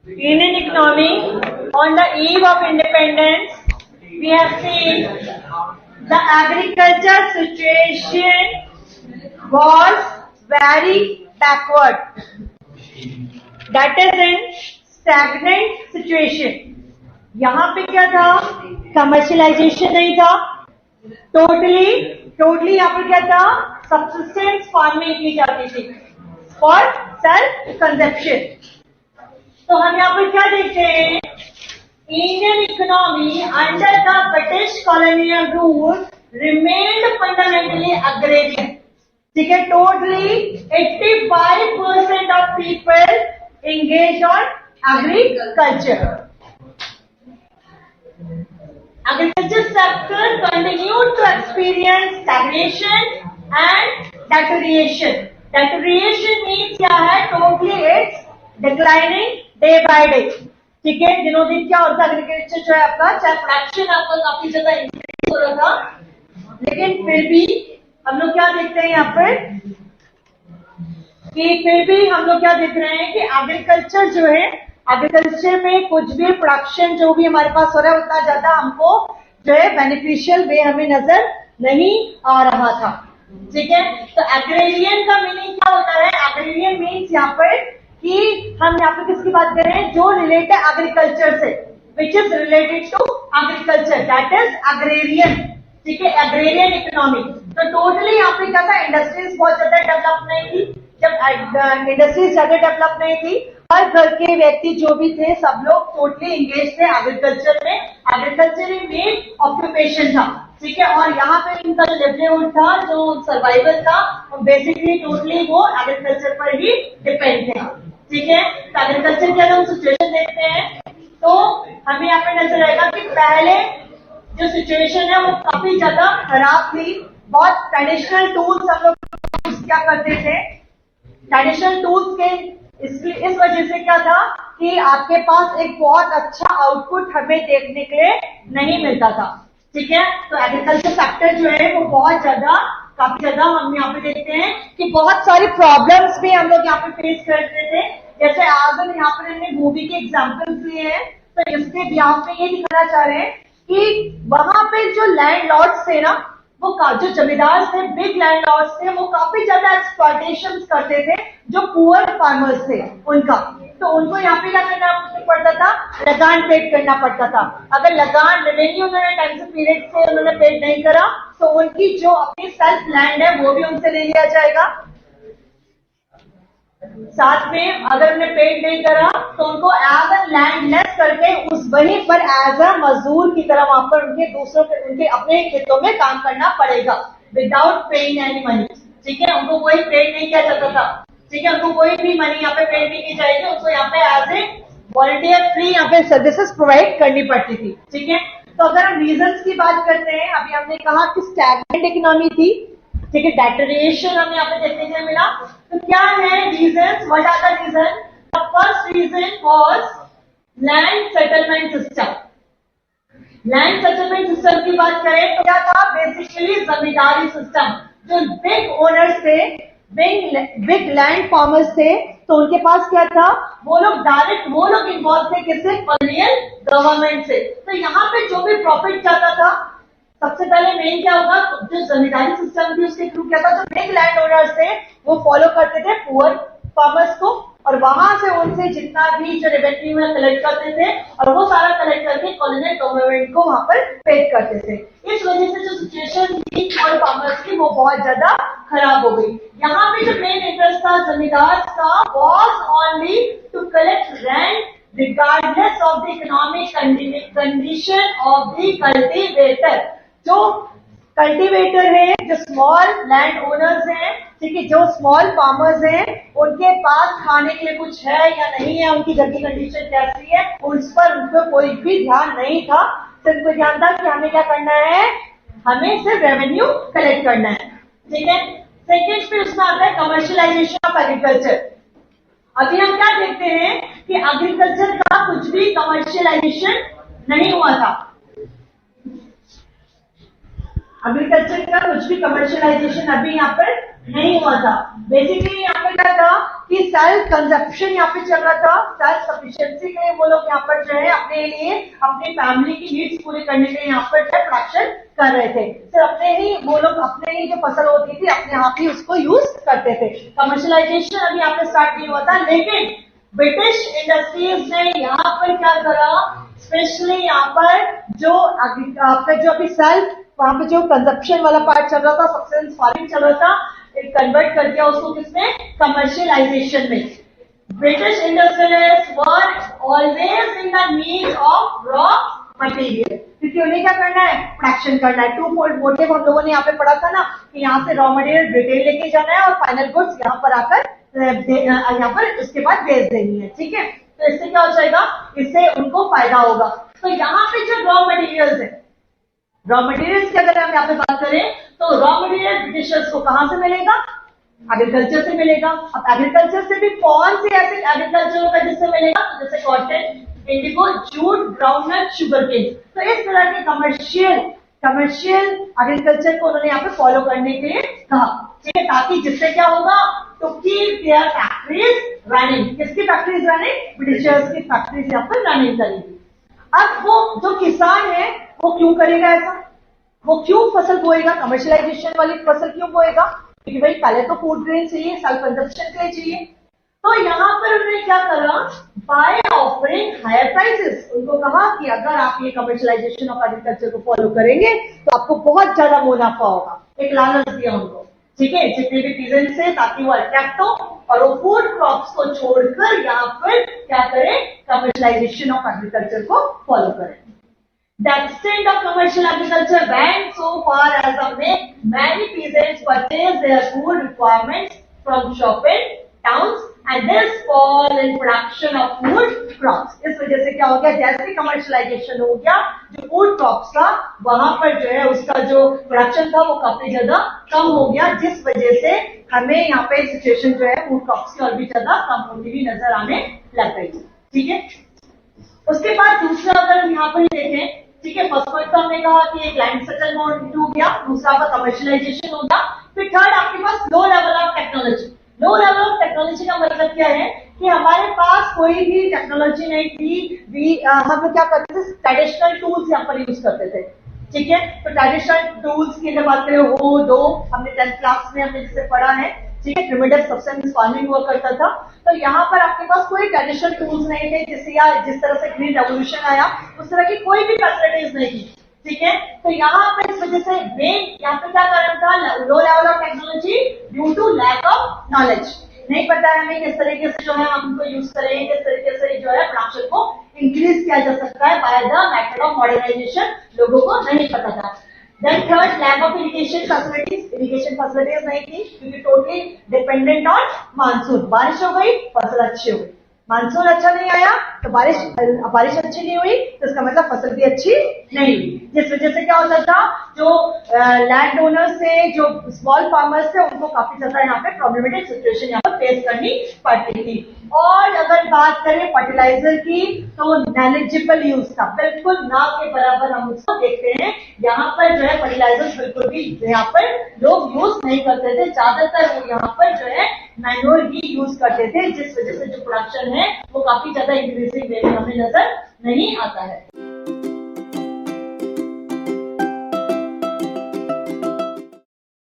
Indian economy on the eve of independence, we have seen the agriculture situation was very backward. That is in stagnant situation. यहाँ पे क्या था? Commercialisation नहीं था. Totally यहाँ पर क्या था? सब्सिस्टेंस फार्मिंग की जाती थी फॉर सेल्फ कंजप्शन. तो हम यहाँ पर क्या देखते हैं? Indian economy under the British colonial rule remained fundamentally agrarian. ठीक है, totally 85% of people engage on agriculture. Agriculture sector continued to experience stagnation and deterioration. Deterioration means क्या है? Totally it's declining day by day. ठीक है, दिनों दिन क्या होता है? एग्रीकल्चर जो है आपका, चाहे प्रोडक्शन आपका काफी ज्यादा इंक्रीज हो रहा था, लेकिन फिर भी हम लोग क्या देखते हैं यहाँ पर कि फिर भी हम लोग क्या देख रहे हैं कि एग्रीकल्चर जो है, एग्रीकल्चर में कुछ भी प्रोडक्शन जो भी हमारे पास हो रहा है उतना ज्यादा हमको जो है बेनिफिशियल वे हमें नजर नहीं आ रहा था. ठीक है, तो एग्रेरियन का मीनिंग क्या होता है? एग्रेरियन मीन्स यहाँ पर कि हम यहाँ पे किसकी बात कर रहे हैं? जो रिलेटेड एग्रीकल्चर से, which is related to agriculture, that is agrarian. ठीक है, एग्रेरियन इकोनॉमी. तो टोटली यहाँ पे क्या था? इंडस्ट्रीज बहुत ज्यादा डेवलप नहीं थी. जब इंडस्ट्रीज ज्यादा डेवलप नहीं थी, हर घर के व्यक्ति जो भी थे सब लोग टोटली एंगेज थे एग्रीकल्चर में. एग्रीकल्चर ही मेन ऑक्यूपेशन था. ठीक है, और यहाँ पे इनका जो लिवलीहुड था, जो सर्वाइवल था, बेसिकली टोटली वो एग्रीकल्चर पर ही डिपेंड थे. ठीक है, तो एग्रीकल्चर की अगर हम सिचुएशन देखते हैं तो हमें यहाँ पे नजर आएगा कि पहले जो सिचुएशन है वो काफी ज्यादा खराब थी. बहुत ट्रेडिशनल टूल्स हम लोग क्या करते थे? ट्रेडिशनल टूल्स के इस वजह से क्या था कि आपके पास एक बहुत अच्छा आउटपुट हमें देखने के लिए नहीं मिलता था. ठीक है, तो एग्रीकल्चर सेक्टर जो है वो बहुत ज्यादा, काफी ज्यादा हम यहाँ पे देखते हैं कि बहुत सारी प्रॉब्लम्स भी हम लोग यहाँ पे फेस करते थे. जैसे अगर यहाँ पर हमने मूवी के एग्जाम्पल्स लिए हैं, तो इसके यहाँ पे ये दिखाना चाह रहे हैं कि वहां पे जो लैंड लॉर्ड्स थे ना, वो जो जमींदार थे, बिग लैंड लॉर्ड्स थे, वो काफी ज्यादा एक्सप्लॉयटेशन करते थे जो पुअर फार्मर्स थे उनका. तो उनको यहाँ पे क्या करना पड़ता था? लगान पेड करना पड़ता था. अगर लगान रेवेन्यू उन्होंने टाइम से पीरियड से उन्होंने पेड नहीं करा तो उनकी जो अपनी सेल्फ लैंड है वो भी उनसे ले लिया जाएगा. साथ में अगर उन्हें पेड नहीं करा तो उनको एज अ लैंड लेस करके उस वहीं पर एज अ मजदूर की तरह वहां पर उनके अपने खेतों में काम करना पड़ेगा विदाउट पेइंग एनी मनी. ठीक है, उनको कोई पेड नहीं किया जाता था. ठीक है, उनको कोई भी मनी यहाँ पे पेड नहीं की जाएगी. उनको यहाँ पे एज ए वॉलंटियर फ्री यहाँ पे सर्विसेज प्रोवाइड करनी पड़ती थी. ठीक है, तो अगर हम रीजंस की बात करते हैं, अभी हमने कहा कि स्टैग्नेंट इकोनॉमी थी. ठीक है, डेटरेशन हमें यहाँ पे देखने को मिला. तो क्या है reason? What are the reason? The first reason was land settlement system. Land settlement system की बात करें तो क्या था? Basically zamindari system. जो बिग ओनर्स थे, बिग लैंड फार्मर्स थे, तो उनके पास क्या था? वो लोग इन्वॉल्व थे किससे? कॉलोनियल गवर्नमेंट से. तो यहाँ पे जो भी प्रॉफिट जाता था, सबसे पहले मेन क्या होगा? जो जमींदारी सिस्टम थी उसके थ्रू क्या था? जो बिग लैंड ओनर्स थे वो फॉलो करते थे पुअर फार्मर्स को, और वहां से उनसे जितना भी जो रेवेन्यू है कलेक्ट करते थे, और वो सारा कलेक्ट करके कॉलोनियल गवर्नमेंट को वहां पर पेड करते थे. इस वजह से जो सिचुएशन थी पुअर फार्मर्स की वो बहुत ज्यादा खराब हो गई. यहाँ पे जो मेन इंटरेस्ट था जमींदार का was only to collect rent regardless of the economic condition of the cultivator. जो कल्टीवेटर है, जो स्मॉल लैंड ओनर्स हैं, ठीक है, जो स्मॉल फार्मर्स हैं, उनके पास खाने के लिए कुछ है या नहीं है, उनकी घर की कंडीशन कैसी है, उस पर उनको कोई भी ध्यान नहीं था. सिर्फ ध्यान था कि हमें क्या करना है? हमें सिर्फ रेवेन्यू कलेक्ट करना है. ठीक है, सेकेंड पे उसमें आता है कमर्शियलाइजेशन ऑफ एग्रीकल्चर. अभी हम क्या देखते हैं कि एग्रीकल्चर का कुछ भी कमर्शियलाइजेशन नहीं हुआ था. एग्रीकल्चर का कुछ भी कमर्शियलाइजेशन अभी यहाँ पर नहीं हुआ था. बेसिकली यहाँ पे क्या था कि सेल्फ कंजप्शन यहाँ पे चल रहा था, सेल्फ सफिशिएंसी के लिए वो लोग यहाँ पर जो है अपने लिए अपनी फैमिली की नीड्स पूरी करने के लिए यहाँ पर जो है प्रोडक्शन कर रहे थे। सिर्फ अपने ही वो लोग अपने ही जो फसल होती थी अपने आप ही उसको यूज करते थे। कमर्शलाइजेशन अभी यहाँ पे स्टार्ट नहीं हुआ था, लेकिन ब्रिटिश इंडस्ट्रीज ने यहाँ पर क्या करा, स्पेशली यहाँ पर जो आपका जो अभी सेल्फ वहां पे जो कंजप्शन वाला पार्ट चल रहा था, सब्सिडेंस फार्मिंग चल रहा था, कन्वर्ट कर दिया उसको किसमें, कमर्शियलाइजेशन में। British industrialist were always in the need of raw material, क्योंकि उन्हें क्या करना है, प्रोडक्शन करना है। टू फोल्ड मोटिव हम लोगों ने यहाँ पे पढ़ा था ना कि यहाँ से रॉ मटेरियल रिटेल लेके जाना है और फाइनल गुड्स यहाँ पर आकर यहाँ पर उसके बाद बेच देनी है, ठीक है। तो इससे क्या हो जाएगा, इससे उनको फायदा होगा। तो यहाँ पे जो रॉ मटेरियल्स है, रॉ मटेरियल्स की अगर हम यहाँ पे बात करें तो रॉ मटेरियल ब्रिटिशर्स को कहां से मिलेगा, एग्रीकल्चर से मिलेगा। अब एग्रीकल्चर से भी कौन से ऐसे एग्रीकल्चर होगा जिससे मिलेगा, तो जैसे cotton, indigo, jute, groundnut, sugar cane. तो इस तरह के कमर्शियल एग्रीकल्चर को उन्होंने यहाँ पे फॉलो करने के लिए कहा, ठीक है, ताकि जिससे क्या होगा, to keep their factories running. किसकी फैक्ट्रीज रनिंग, ब्रिटिशर्स की फैक्ट्रीज यहाँ पर रनिंग करेगी। अब वो जो किसान है वो क्यों करेगा ऐसा, वो क्यों फसल बोएगा, कमर्शियलाइजेशन वाली फसल क्यों बोएगा, क्योंकि भाई पहले तो फूड ग्रेन चाहिए, सेल्फ कंजप्शन के लिए चाहिए। तो यहाँ पर उन्होंने क्या करा, बाय ऑफरिंग हायर प्राइसेस, उनको कहा कि अगर आप ये कमर्शियलाइजेशन ऑफ एग्रीकल्चर को फॉलो करेंगे तो आपको बहुत ज्यादा मुनाफा होगा। एक लालच दिया उनको, ठीक है, जितने भी पीजेंट्स है, ताकि वो अट्रैक्ट हो और वो फूड क्रॉप्स को छोड़कर यहाँ पर क्या करें, कमर्शियलाइजेशन ऑफ एग्रीकल्चर को फॉलो करें। The extent of commercial agriculture went so far as to make many peasants purchase their food requirements from shopping towns and this fall in production of food crops. इस वजह से क्या हो गया, जैसे commercialisation हो गया, जो फूड क्रॉप्स था वहां पर जो है उसका जो प्रोडक्शन था वो काफी ज्यादा कम हो गया, जिस वजह से हमें यहाँ पे सिचुएशन जो है फूड क्रॉप्स की और भी ज्यादा कम होती हुई नजर आने लग गई, ठीक है। उसके बाद दूसरा अगर हम यहाँ पर देखें, ठीक है, फर्स्ट पॉइंट तो हमने कहा कि एक लैंड सेटल मोड हो गया, दूसरा आपका कमर्शियलाइजेशन हो गया, फिर थर्ड आपके पास low level of technology. Low level of technology का मतलब क्या है कि हमारे पास कोई भी टेक्नोलॉजी नहीं थी, हम लोग क्या करते थे, ट्रेडिशनल टूल्स यहाँ पर यूज करते थे, ठीक है। तो ट्रेडिशनल टूल्स की बात करें, हो दो हमने 10th क्लास में हमने जिसे पढ़ा है, ठीक है, प्रिमिटिव सब्सटेंस फार्मिंग हुआ करता था। तो यहाँ पर आपके पास कोई ट्रेडिशनल टूल्स नहीं थे, जिससे या जिस तरह से ग्रीन रेवोल्यूशन आया उस तरह की कोई भी फैसिलिटीज नहीं थी, ठीक है। तो यहाँ पर इस वजह से मेन यहाँ पे क्या कारण था, low level of technology due to lack of knowledge. नहीं पता है हमें किस तरीके से जो है हम उनको यूज करें, किस तरीके से जो है प्रोडक्शन को इंक्रीज किया जा सकता है by the method of modernisation, लोगों को नहीं पता था। Then third, lack of irrigation facilities नहीं थी, क्योंकि टोटली डिपेंडेंट ऑन मानसून। बारिश हो गई, फसल अच्छी हो गई, मानसून अच्छा नहीं आया तो बारिश अच्छी नहीं हुई, तो इसका मतलब फसल भी अच्छी नहीं हुई, जिस वजह से क्या होता था, जो लैंड ओनर्स थे, जो स्मॉल फार्मर्स थे, उनको काफी ज्यादा यहाँ पे प्रॉब्लमेटिक सिचुएशन यहाँ पर फेस करनी पड़ती थी। और अगर बात करें फर्टिलाइजर की, तो नेग्लिजिबल यूज था, बिल्कुल ना के बराबर हम उसको देखते हैं। यहाँ पर जो है फर्टिलाइजर्स बिल्कुल भी यहाँ पर लोग यूज नहीं करते थे, ज्यादातर वो यहाँ पर जो है मैन्योर ही यूज करते थे, जिस वजह से जो प्रोडक्शन है वो काफी ज्यादा इंक्रीजिंग वे में हमें नजर नहीं आता है।